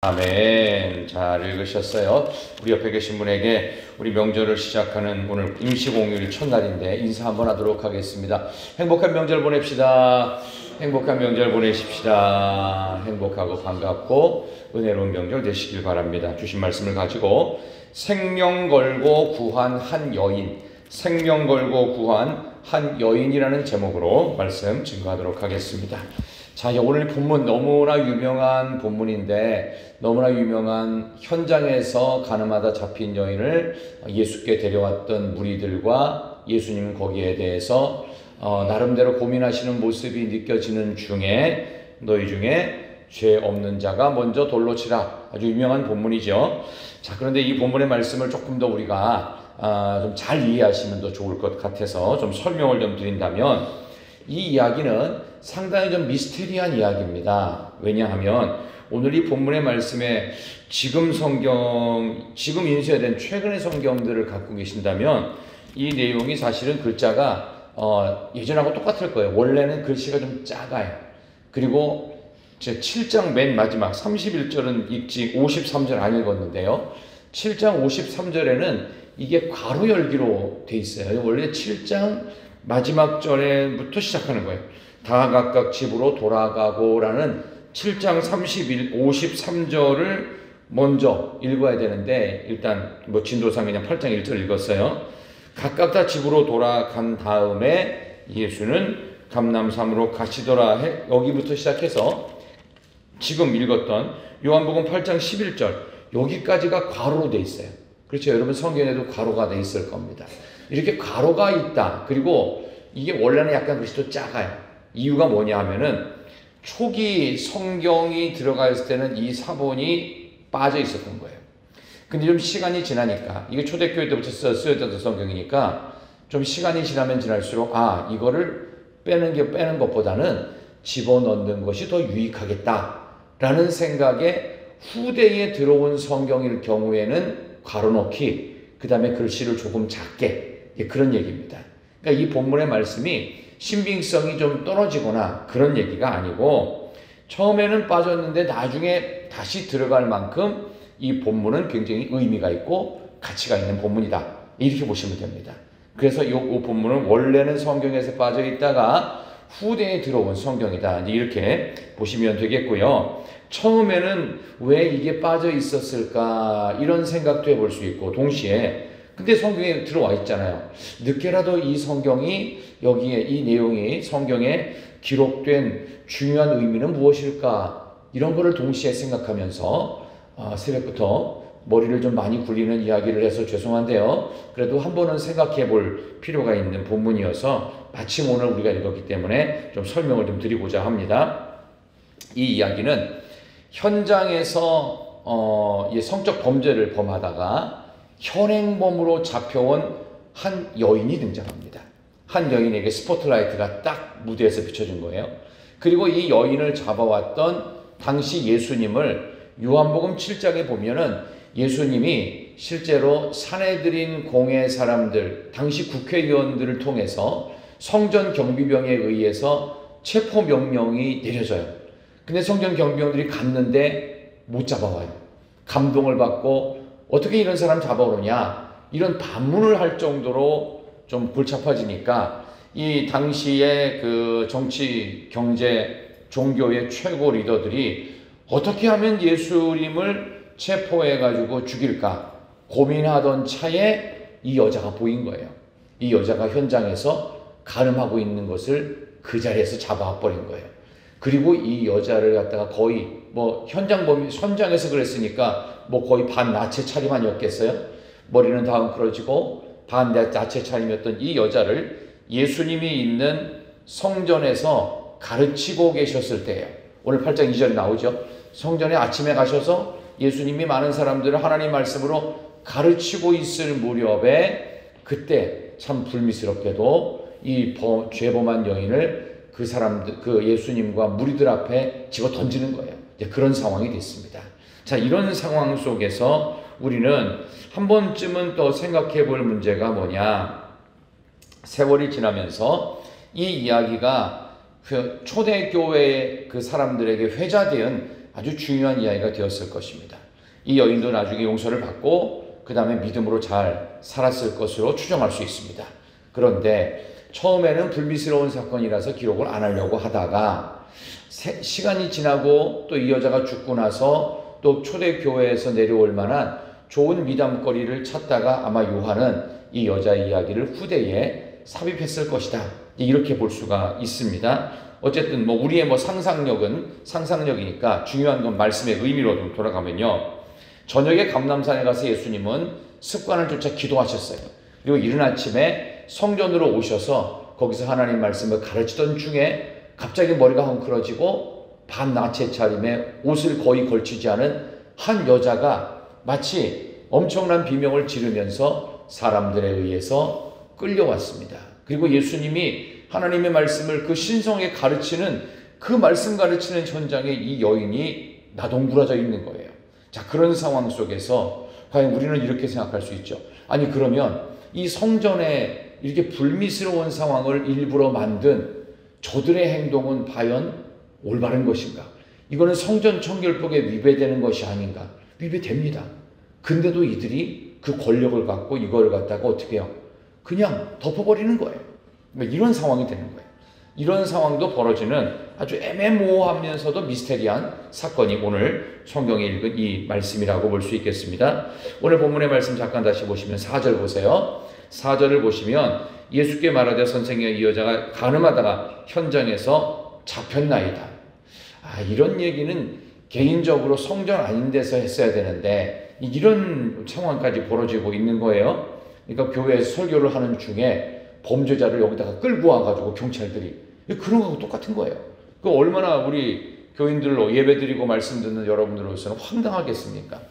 아멘. 잘 읽으셨어요. 우리 옆에 계신 분에게 우리 명절을 시작하는 오늘 임시공휴일 첫날인데 인사 한번 하도록 하겠습니다. 행복한 명절 보냅시다. 행복한 명절 보내십시다. 행복하고 반갑고 은혜로운 명절 되시길 바랍니다. 주신 말씀을 가지고 생명 걸고 구한 한 여인, 생명 걸고 구한 한 여인이라는 제목으로 말씀 증거하도록 하겠습니다. 자, 오늘 본문 너무나 유명한 본문인데 너무나 유명한 현장에서 가늠하다 잡힌 여인을 예수께 데려왔던 무리들과 예수님은 거기에 대해서 나름대로 고민하시는 모습이 느껴지는 중에 너희 중에 죄 없는 자가 먼저 돌로 치라. 아주 유명한 본문이죠. 자, 그런데 이 본문의 말씀을 조금 더 우리가 좀 잘 이해하시면 더 좋을 것 같아서 좀 설명을 좀 드린다면 이 이야기는 상당히 좀 미스테리한 이야기입니다. 왜냐하면 오늘 이 본문의 말씀에 지금 인쇄된 최근의 성경들을 갖고 계신다면 이 내용이 사실은 글자가 예전하고 똑같을 거예요. 원래는 글씨가 좀 작아요. 그리고 제 7장 맨 마지막 31절은 읽지 53절 안 읽었는데요. 7장 53절에는 이게 괄호 열기로 돼 있어요. 원래 7장 마지막 절에부터 시작하는 거예요. 다 각각 집으로 돌아가고 라는 7장 53절을 먼저 읽어야 되는데 일단 진도상 그냥 8장 1절 읽었어요. 각각 다 집으로 돌아간 다음에 예수는 감람산으로 가시더라 여기부터 시작해서 지금 읽었던 요한복음 8장 11절 여기까지가 괄호로 돼 있어요. 그렇죠. 여러분 성경에도 괄호가 돼 있을 겁니다. 이렇게 괄호가 있다. 그리고 이게 원래는 약간 글씨도 작아요. 이유가 뭐냐 하면은 초기 성경이 들어가 있을 때는 이 사본이 빠져 있었던 거예요. 근데 좀 시간이 지나니까 이게 초대교회 때부터 쓰여졌던 성경이니까 좀 시간이 지나면 지날수록 이거를 빼는 것보다는 집어넣는 것이 더 유익하겠다라는 생각에 후대에 들어온 성경일 경우에는 괄호넣기, 그 다음에 글씨를 조금 작게, 그런 얘기입니다. 그러니까 이 본문의 말씀이 신빙성이 좀 떨어지거나 그런 얘기가 아니고 처음에는 빠졌는데 나중에 다시 들어갈 만큼 이 본문은 굉장히 의미가 있고 가치가 있는 본문이다. 이렇게 보시면 됩니다. 그래서 이 본문은 원래는 성경에서 빠져 있다가 후대에 들어온 성경이다. 이렇게 보시면 되겠고요. 처음에는 왜 이게 빠져 있었을까 이런 생각도 해볼 수 있고 동시에 근데 성경에 들어와 있잖아요. 늦게라도 이 성경이 여기에 이 내용이 성경에 기록된 중요한 의미는 무엇일까 이런 거를 동시에 생각하면서 새벽부터 머리를 좀 많이 굴리는 이야기를 해서 죄송한데요. 그래도 한 번은 생각해 볼 필요가 있는 본문이어서 마침 오늘 우리가 읽었기 때문에 좀 설명을 좀 드리고자 합니다. 이 이야기는 현장에서 성적 범죄를 범하다가 현행범으로 잡혀온 한 여인이 등장합니다. 한 여인에게 스포트라이트가 딱 무대에서 비춰진 거예요. 그리고 이 여인을 잡아왔던 당시 예수님을 요한복음 7장에 보면은 예수님이 실제로 사내들인 공회 사람들, 당시 국회의원들을 통해서 성전 경비병에 의해서 체포 명령이 내려져요. 근데 성전 경비병들이 갔는데 못 잡아와요. 감동을 받고 어떻게 이런 사람 잡아오느냐 이런 반문을 할 정도로 좀 골치 아파지니까 이 당시에 그 정치, 경제, 종교의 최고 리더들이 어떻게 하면 예수님을 체포해가지고 죽일까 고민하던 차에 이 여자가 보인 거예요. 이 여자가 현장에서 가늠하고 있는 것을 그 자리에서 잡아버린 거예요. 그리고 이 여자를 갖다가 거의 현장에서 그랬으니까 거의 반나체 차림 아니었겠어요? 머리는 다운클어지고 반나체 차림이었던 이 여자를 예수님이 있는 성전에서 가르치고 계셨을 때예요. 오늘 8장 2절에 나오죠. 성전에 아침에 가셔서 예수님이 많은 사람들을 하나님 말씀으로 가르치고 있을 무렵에 그때 참 불미스럽게도 이 죄범한 여인을 그 예수님과 무리들 앞에 집어 던지는 거예요. 그런 상황이 됐습니다. 자, 이런 상황 속에서 우리는 한 번쯤은 또 생각해 볼 문제가 뭐냐. 세월이 지나면서 이 이야기가 그 초대교회의 그 사람들에게 회자된 아주 중요한 이야기가 되었을 것입니다. 이 여인도 나중에 용서를 받고 그 다음에 믿음으로 잘 살았을 것으로 추정할 수 있습니다. 그런데 처음에는 불미스러운 사건이라서 기록을 안 하려고 하다가 시간이 지나고 또 이 여자가 죽고 나서 또 초대교회에서 내려올 만한 좋은 미담거리를 찾다가 아마 요한은 이 여자의 이야기를 후대에 삽입했을 것이다. 이렇게 볼 수가 있습니다. 어쨌든 뭐 우리의 뭐 상상력은 상상력이니까 중요한 건 말씀의 의미로 좀 돌아가면요. 저녁에 감람산에 가서 예수님은 습관을 쫓아 기도하셨어요. 그리고 이른 아침에 성전으로 오셔서 거기서 하나님 말씀을 가르치던 중에 갑자기 머리가 헝클어지고 밤낮의 차림에 옷을 거의 걸치지 않은 한 여자가 마치 엄청난 비명을 지르면서 사람들에 의해서 끌려왔습니다. 그리고 예수님이 하나님의 말씀을 그 신성하게 가르치는 그 말씀 가르치는 현장에 이 여인이 나동굴어져 있는 거예요. 자, 그런 상황 속에서 과연 우리는 이렇게 생각할 수 있죠. 아니 그러면 이 성전에 이렇게 불미스러운 상황을 일부러 만든 저들의 행동은 과연 올바른 것인가? 이거는 성전 청결법에 위배되는 것이 아닌가? 위배됩니다. 근데도 이들이 그 권력을 갖고 이걸 갖다가 어떻게 해요? 그냥 덮어버리는 거예요. 이런 상황이 되는 거예요. 이런 상황도 벌어지는 아주 애매모호하면서도 미스테리한 사건이 오늘 성경에 읽은 이 말씀이라고 볼 수 있겠습니다. 오늘 본문의 말씀 잠깐 다시 보시면 4절 보세요. 4절을 보시면 예수께 말하되 선생님 이 여자가 간음하다가 현장에서 잡혔나이다. 이런 얘기는 개인적으로 성전 아닌 데서 했어야 되는데 이런 상황까지 벌어지고 있는 거예요. 그러니까 교회에서 설교를 하는 중에 범죄자를 여기다가 끌고 와가지고 경찰들이 그런 거하고 똑같은 거예요. 그 얼마나 우리 교인들로 예배드리고 말씀 듣는 여러분들로서는 황당하겠습니까?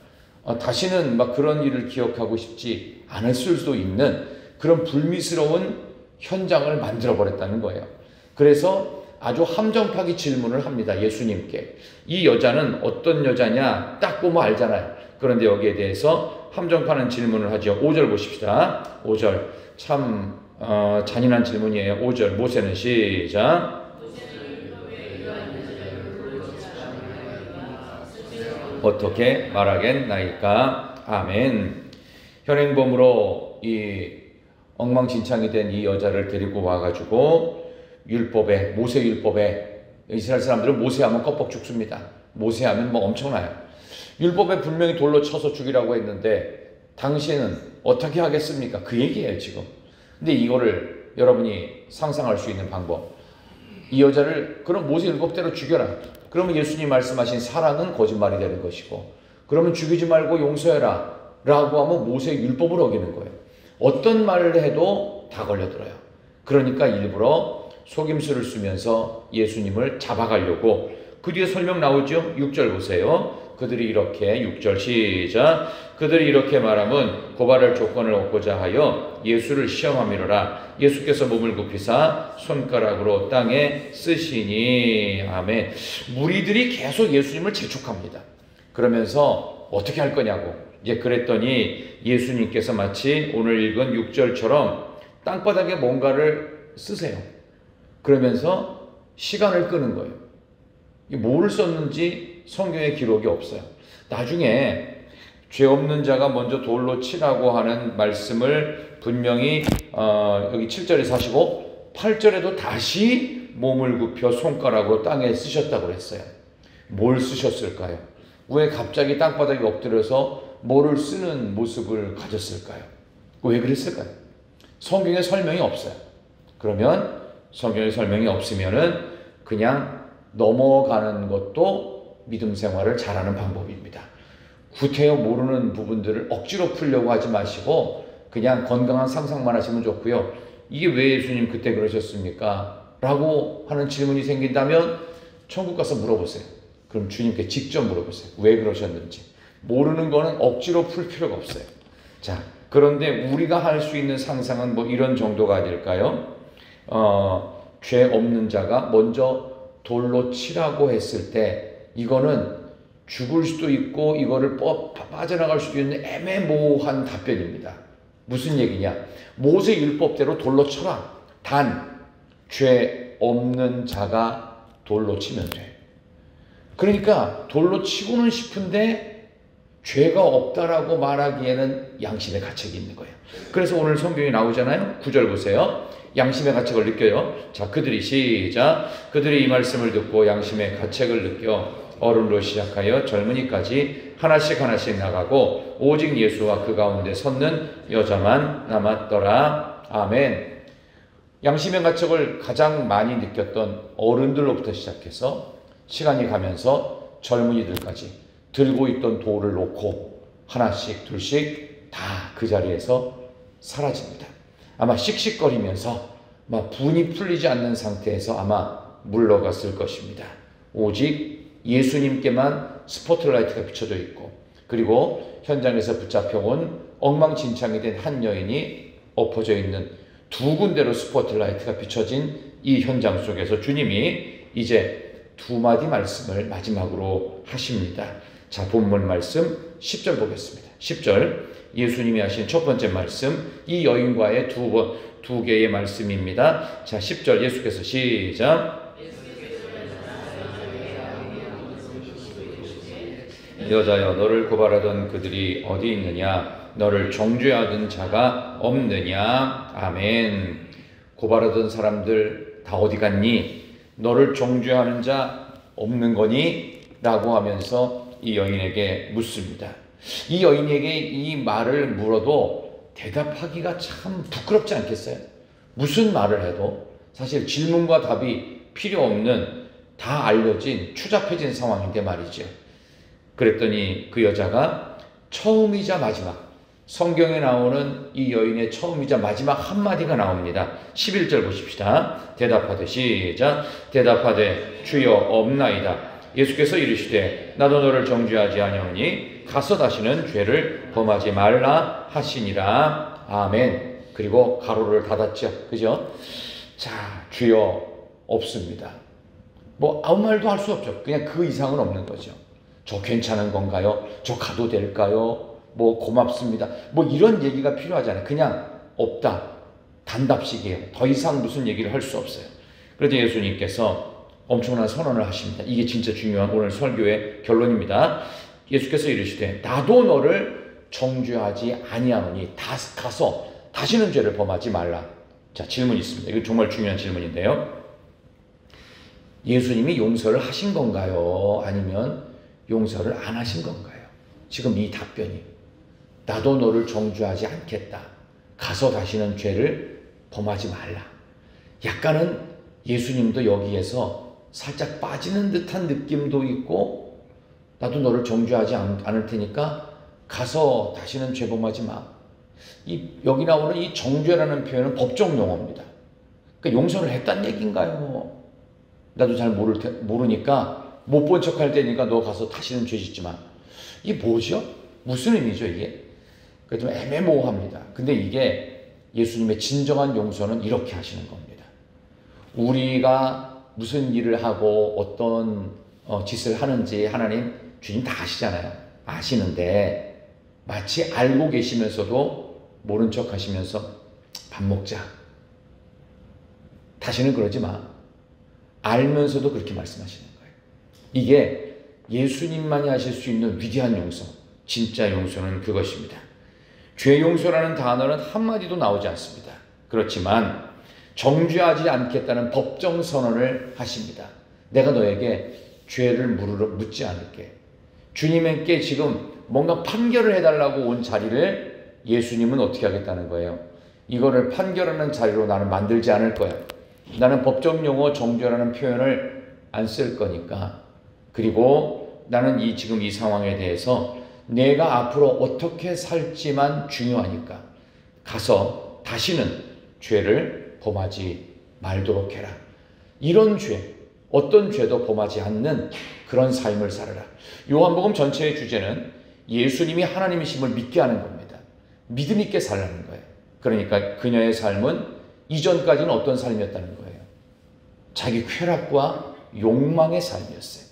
다시는 막 그런 일을 기억하고 싶지 않을 수도 있는 그런 불미스러운 현장을 만들어버렸다는 거예요. 그래서 아주 함정파기 질문을 합니다. 예수님께. 이 여자는 어떤 여자냐 딱 보면 알잖아요. 그런데 여기에 대해서 함정파는 질문을 하죠. 5절 보십시다. 5절 참 잔인한 질문이에요. 5절 모세는 시작. 어떻게 말하겠나이까? 아멘. 현행범으로 이 엉망진창이 된 이 여자를 데리고 와가지고 율법에 모세 율법에 이스라엘 사람들은 모세하면 껍벅 죽습니다. 모세하면 뭐 엄청나요. 율법에 분명히 돌로 쳐서 죽이라고 했는데 당신은 어떻게 하겠습니까? 그 얘기예요 지금. 근데 이거를 여러분이 상상할 수 있는 방법. 이 여자를 그럼 모세 율법대로 죽여라. 그러면 예수님 말씀하신 사랑은 거짓말이 되는 것이고 그러면 죽이지 말고 용서해라 라고 하면 모세 율법을 어기는 거예요. 어떤 말을 해도 다 걸려들어요. 그러니까 일부러 속임수를 쓰면서 예수님을 잡아가려고 그 뒤에 설명 나오죠. 6절 보세요. 그들이 이렇게 6절 시작. 그들이 이렇게 말하면 고발할 조건을 얻고자 하여 예수를 시험함이로라. 예수께서 몸을 굽히사 손가락으로 땅에 쓰시니. 아멘. 무리들이 계속 예수님을 재촉합니다. 그러면서 어떻게 할 거냐고. 이제 그랬더니 예수님께서 마치 오늘 읽은 6절처럼 땅바닥에 뭔가를 쓰세요. 그러면서 시간을 끄는 거예요. 뭐를 썼는지 성경에 기록이 없어요. 나중에 죄 없는 자가 먼저 돌로 치라고 하는 말씀을 분명히 여기 7절에서 하시고 8절에도 다시 몸을 굽혀 손가락으로 땅에 쓰셨다고 했어요. 뭘 쓰셨을까요? 왜 갑자기 땅바닥에 엎드려서 뭐를 쓰는 모습을 가졌을까요? 왜 그랬을까요? 성경에 설명이 없어요. 그러면 성경에 설명이 없으면은 그냥 넘어가는 것도 믿음 생활을 잘하는 방법입니다. 구태여 모르는 부분들을 억지로 풀려고 하지 마시고 그냥 건강한 상상만 하시면 좋고요. 이게 왜 예수님 그때 그러셨습니까? 라고 하는 질문이 생긴다면 천국 가서 물어보세요. 그럼 주님께 직접 물어보세요. 왜 그러셨는지. 모르는 거는 억지로 풀 필요가 없어요. 자, 그런데 우리가 할 수 있는 상상은 뭐 이런 정도가 아닐까요? 죄 없는 자가 먼저 돌로 치라고 했을 때 이거는 죽을 수도 있고 이거를 빠져나갈 수도 있는 애매모호한 답변입니다. 무슨 얘기냐? 모세 율법대로 돌로 쳐라. 단 죄 없는 자가 돌로 치면 돼. 그러니까 돌로 치고는 싶은데 죄가 없다라고 말하기에는 양심의 가책이 있는 거예요. 그래서 오늘 성경에 나오잖아요. 9절 보세요. 양심의 가책을 느껴요. 자, 그들이 시작. 그들이 이 말씀을 듣고 양심의 가책을 느껴 어른으로 시작하여 젊은이까지 하나씩 하나씩 나가고 오직 예수와 그 가운데 섰는 여자만 남았더라. 아멘. 양심의 가책을 가장 많이 느꼈던 어른들로부터 시작해서 시간이 가면서 젊은이들까지 들고 있던 돌을 놓고 하나씩 둘씩 다 그 자리에서 사라집니다. 아마 씩씩거리면서 막 분이 풀리지 않는 상태에서 아마 물러갔을 것입니다. 오직 예수님께만 스포트라이트가 비춰져 있고, 그리고 현장에서 붙잡혀온 엉망진창이 된 한 여인이 엎어져 있는 두 군데로 스포트라이트가 비춰진 이 현장 속에서 주님이 이제 두 마디 말씀을 마지막으로 하십니다. 자, 본문 말씀 10절 보겠습니다. 10절 예수님이 하신 첫 번째 말씀, 이 여인과의 두 개의 말씀입니다. 자, 10절 예수께서 시작. 여자여, 너를 고발하던 그들이 어디 있느냐? 너를 정죄하던 자가 없느냐? 아멘. 고발하던 사람들 다 어디 갔니? 너를 정죄하는 자 없는 거니? 라고 하면서 이 여인에게 묻습니다. 이 여인에게 이 말을 물어도 대답하기가 참 부끄럽지 않겠어요? 무슨 말을 해도 사실 질문과 답이 필요 없는, 다 알려진 추잡해진 상황인데 말이죠. 그랬더니 그 여자가 처음이자 마지막, 성경에 나오는 이 여인의 처음이자 마지막 한마디가 나옵니다. 11절 보십시다. 대답하되 시작. 대답하되 주여 없나이다. 예수께서 이르시되 나도 너를 정죄하지 아니하니 가서 다시는 죄를 범하지 말라 하시니라. 아멘. 그리고 가로를 닫았죠. 그죠? 자, 주여 없습니다. 뭐 아무 말도 할 수 없죠. 그냥 그 이상은 없는 거죠. 저 괜찮은 건가요? 저 가도 될까요? 뭐 고맙습니다. 뭐 이런 얘기가 필요하잖아요. 그냥 없다. 단답식이에요. 더 이상 무슨 얘기를 할 수 없어요. 그래서 예수님께서 엄청난 선언을 하십니다. 이게 진짜 중요한 오늘 설교의 결론입니다. 예수께서 이르시되 나도 너를 정죄하지 아니하노니 가서 다시는 죄를 범하지 말라. 자, 질문이 있습니다. 이거 정말 중요한 질문인데요. 예수님이 용서를 하신 건가요? 아니면 용서를 안 하신 건가요? 지금 이 답변이 나도 너를 정죄하지 않겠다. 가서 다시는 죄를 범하지 말라. 약간은 예수님도 여기에서 살짝 빠지는 듯한 느낌도 있고, 나도 너를 정죄하지 않을 테니까 가서 다시는 죄 범하지 마. 여기 나오는 이 정죄라는 표현은 법적 용어입니다. 그러니까 용서를 했다는 얘기인가요? 나도 잘 모르니까 못 본 척 할 테니까 너 가서 다시는 죄 짓지 마. 이게 뭐죠? 무슨 의미죠 이게? 좀 애매모호합니다. 근데 이게 예수님의 진정한 용서는 이렇게 하시는 겁니다. 우리가 무슨 일을 하고 어떤 짓을 하는지 하나님, 주님 다 아시잖아요. 아시는데 마치 알고 계시면서도 모른 척 하시면서 밥 먹자. 다시는 그러지 마. 알면서도 그렇게 말씀하시는 거예요. 이게 예수님만이 하실 수 있는 위대한 용서, 진짜 용서는 그것입니다. 죄 용서라는 단어는 한마디도 나오지 않습니다. 그렇지만 정죄하지 않겠다는 법정 선언을 하십니다. 내가 너에게 죄를 묻지 않을게. 주님께 지금 뭔가 판결을 해달라고 온 자리를 예수님은 어떻게 하겠다는 거예요? 이거를 판결하는 자리로 나는 만들지 않을 거야. 나는 법정 용어 정죄라는 표현을 안 쓸 거니까. 그리고 나는 지금 이 상황에 대해서 내가 앞으로 어떻게 살지만 중요하니까 가서 다시는 죄를 범하지 말도록 해라. 이런 죄, 어떤 죄도 범하지 않는 그런 삶을 살아라. 요한복음 전체의 주제는 예수님이 하나님이심을 믿게 하는 겁니다. 믿음 있게 살라는 거예요. 그러니까 그녀의 삶은 이전까지는 어떤 삶이었다는 거예요? 자기 쾌락과 욕망의 삶이었어요.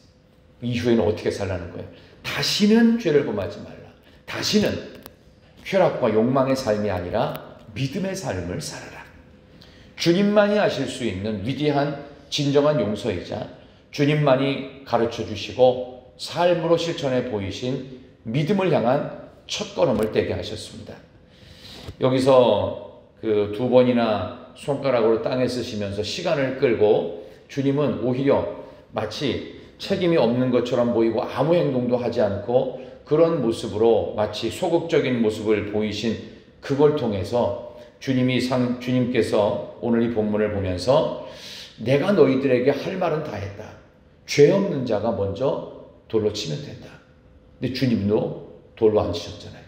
이후에는 어떻게 살라는 거예요? 다시는 죄를 범하지 말라. 다시는 쾌락과 욕망의 삶이 아니라 믿음의 삶을 살아라. 주님만이 하실 수 있는 위대한 진정한 용서이자 주님만이 가르쳐 주시고 삶으로 실천해 보이신 믿음을 향한 첫걸음을 떼게 하셨습니다. 여기서 그 2번이나 손가락으로 땅에 쓰시면서 시간을 끌고 주님은 오히려 마치 책임이 없는 것처럼 보이고 아무 행동도 하지 않고 그런 모습으로 마치 소극적인 모습을 보이신 그걸 통해서 주님께서 오늘 이 본문을 보면서 내가 너희들에게 할 말은 다 했다. 죄 없는 자가 먼저 돌로 치면 된다. 근데 주님도 돌로 안 치셨잖아요.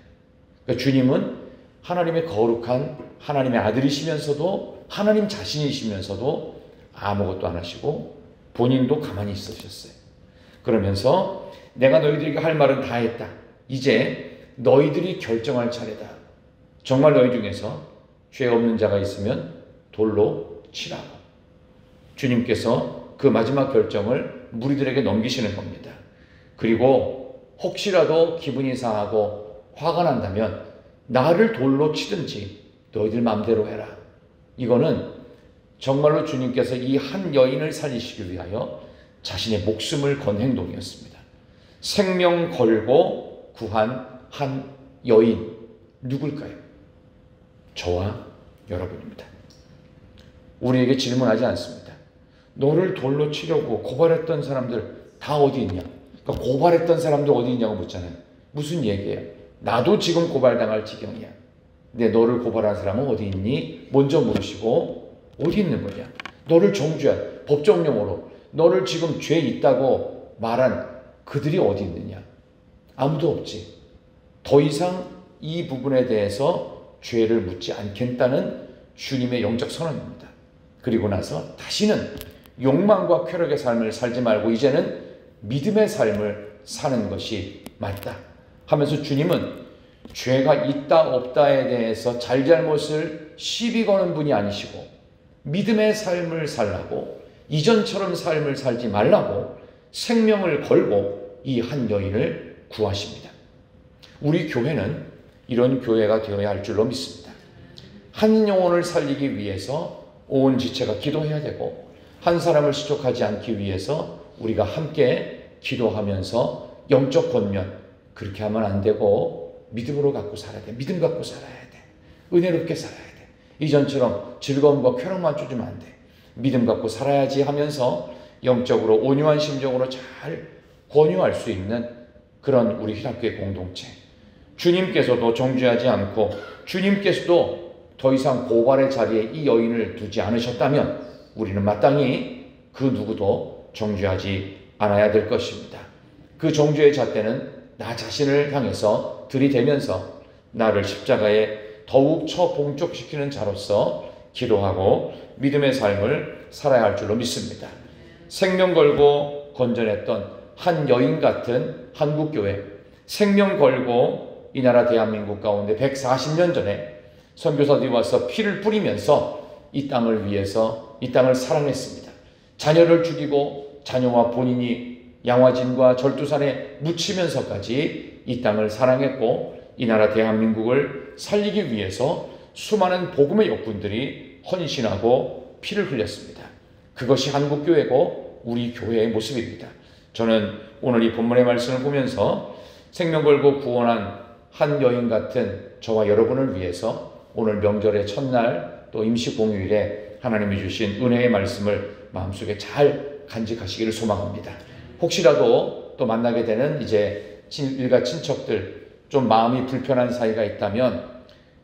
그러니까 주님은 하나님의 거룩한 하나님의 아들이시면서도 하나님 자신이시면서도 아무것도 안 하시고 본인도 가만히 있으셨어요. 그러면서 내가 너희들에게 할 말은 다 했다. 이제 너희들이 결정할 차례다. 정말 너희 중에서 죄 없는 자가 있으면 돌로 치라고. 주님께서 그 마지막 결정을 무리들에게 넘기시는 겁니다. 그리고 혹시라도 기분이 상하고 화가 난다면 나를 돌로 치든지 너희들 마음대로 해라. 이거는 정말로 주님께서 이 한 여인을 살리시기 위하여 자신의 목숨을 건 행동이었습니다. 생명 걸고 구한 한 여인, 누굴까요? 저와 여러분입니다. 우리에게 질문하지 않습니다. 너를 돌로 치려고 고발했던 사람들 다 어디 있냐? 그러니까 고발했던 사람들 어디 있냐고 묻잖아요. 무슨 얘기예요? 나도 지금 고발당할 지경이야. 근데 너를 고발한 사람은 어디 있니? 먼저 물으시고 어디 있는 거냐? 너를 정죄한 법정용어로 너를 지금 죄 있다고 말한 그들이 어디 있느냐? 아무도 없지. 더 이상 이 부분에 대해서 죄를 묻지 않겠다는 주님의 영적 선언입니다. 그리고 나서 다시는 욕망과 쾌락의 삶을 살지 말고 이제는 믿음의 삶을 사는 것이 맞다 하면서 주님은 죄가 있다 없다에 대해서 잘잘못을 시비 거는 분이 아니시고 믿음의 삶을 살라고 이전처럼 삶을 살지 말라고 생명을 걸고 이 한 여인을 구하십니다. 우리 교회는 이런 교회가 되어야 할 줄로 믿습니다. 한 영혼을 살리기 위해서 온 지체가 기도해야 되고 한 사람을 시족하지 않기 위해서 우리가 함께 기도하면서 영적 권면 그렇게 하면 안 되고 믿음으로 갖고 살아야 돼. 믿음 갖고 살아야 돼. 은혜롭게 살아야 돼. 이전처럼 즐거움과 쾌락만 주면 안 돼. 믿음 갖고 살아야지 하면서 영적으로 온유한 심정으로 잘 권유할 수 있는 그런 우리 희락교회 공동체. 주님께서도 정죄하지 않고 주님께서도 더 이상 고발의 자리에 이 여인을 두지 않으셨다면 우리는 마땅히 그 누구도 정죄하지 않아야 될 것입니다. 그 정죄의 잣대는 나 자신을 향해서 들이대면서 나를 십자가에 더욱 처봉족시키는 자로서 기도하고 믿음의 삶을 살아야 할 줄로 믿습니다. 생명 걸고 건전했던 한 여인 같은 한국교회, 생명 걸고 이 나라 대한민국 가운데 140년 전에 선교사들이 와서 피를 뿌리면서 이 땅을 위해서 이 땅을 사랑했습니다. 자녀를 죽이고 자녀와 본인이 양화진과 절두산에 묻히면서까지 이 땅을 사랑했고 이 나라 대한민국을 살리기 위해서 수많은 복음의 역군들이 헌신하고 피를 흘렸습니다. 그것이 한국교회고 우리 교회의 모습입니다. 저는 오늘 이 본문의 말씀을 보면서 생명 걸고 구원한 한 여인 같은 저와 여러분을 위해서 오늘 명절의 첫날 또 임시공휴일에 하나님이 주신 은혜의 말씀을 마음속에 잘 간직하시기를 소망합니다. 혹시라도 또 만나게 되는 이제 일가 친척들 좀 마음이 불편한 사이가 있다면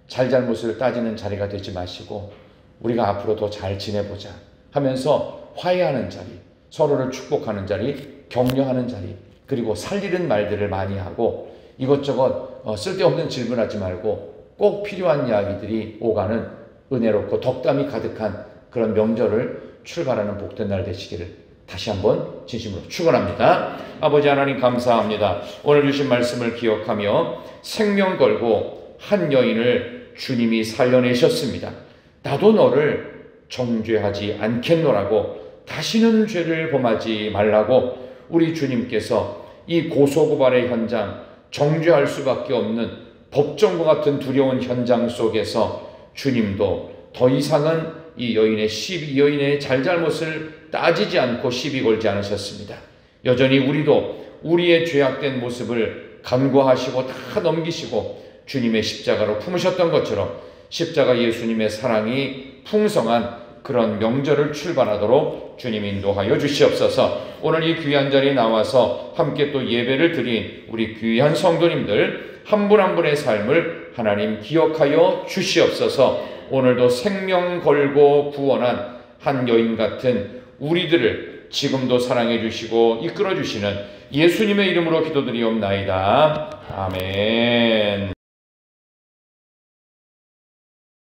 잘잘못을 따지는 자리가 되지 마시고 우리가 앞으로 더 잘 지내보자 하면서 화해하는 자리, 서로를 축복하는 자리, 격려하는 자리, 그리고 살리는 말들을 많이 하고 이것저것 쓸데없는 질문하지 말고 꼭 필요한 이야기들이 오가는 은혜롭고 덕담이 가득한 그런 명절을 출발하는 복된 날 되시기를 다시 한번 진심으로 축원합니다. 아버지 하나님 감사합니다. 오늘 주신 말씀을 기억하며 생명 걸고 한 여인을 주님이 살려내셨습니다. 나도 너를 정죄하지 않겠노라고 다시는 죄를 범하지 말라고 우리 주님께서 이 고소고발의 현장, 정죄할 수밖에 없는 법정과 같은 두려운 현장 속에서 주님도 더 이상은 이 여인의 잘잘못을 따지지 않고 시비 걸지 않으셨습니다. 여전히 우리도 우리의 죄악된 모습을 간과하시고 다 넘기시고 주님의 십자가로 품으셨던 것처럼 십자가 예수님의 사랑이 풍성한 그런 명절을 출발하도록 주님 인도하여 주시옵소서. 오늘 이 귀한 자리에 나와서 함께 또 예배를 드린 우리 귀한 성도님들 한 분 한 분의 삶을 하나님 기억하여 주시옵소서. 오늘도 생명 걸고 구원한 한 여인 같은 우리들을 지금도 사랑해 주시고 이끌어 주시는 예수님의 이름으로 기도드리옵나이다. 아멘.